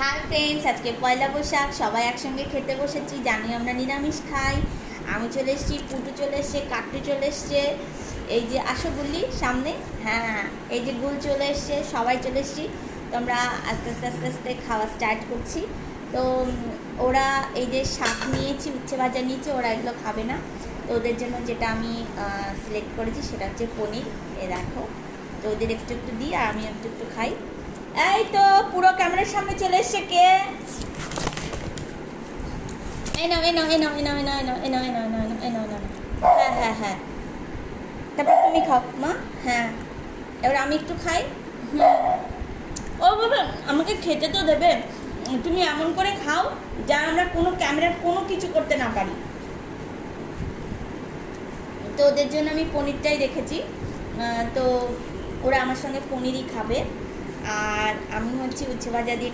Hi friends, আজকে পয়লা বৈশাখ, সবাই একসঙ্গে খেতে বসেছি। জানি আমরা নিরামিষ খাই। আমি চলে এসেছি, পুটু চলে এসছে, কাট্টু চলে এসছে, এই যে আশোগুলি সামনে, হ্যাঁ এই যে গুল চলে এসছে, সবাই চলে এসেছি। তো আমরা আস্তে আস্তে আস্তে আস্তে খাওয়া স্টার্ট করছি। তো ওরা এই যে শাক নিয়েছি, উচ্ছে ভাজা নিয়েছে, ওরা এগুলো খাবে না। তো ওদের জন্য যেটা আমি সিলেক্ট করেছি সেটা হচ্ছে পনির। এ দেখো, তো ওদের একটু একটু দিই আর আমি একটু একটু খাই। এই তো পুরো ক্যামেরার সামনে চলে এসছে কে? এই নাও, এই নাও, এই নাও, এই নাও, এই নাও, এই নাও, এই নাও, এই নাও, এই নাও, এই নাও, এই নাও। হ্যাঁ হ্যাঁ হ্যাঁ, তারপর তুমি খাও মা। হ্যাঁ, এবার আমি একটু খাই। ও বাবা, আমাকে খেতে তো দেবে। তুমি এমন করে খাও যা আমরা কোনো ক্যামেরার কোনো কিছু করতে না পারি। তো ওদের জন্য আমি পনিরটাই রেখেছি। তো ওরা আমার সঙ্গে পনিরই খাবে, আর আমি হচ্ছে উচ্ছে ভাজা দিয়ে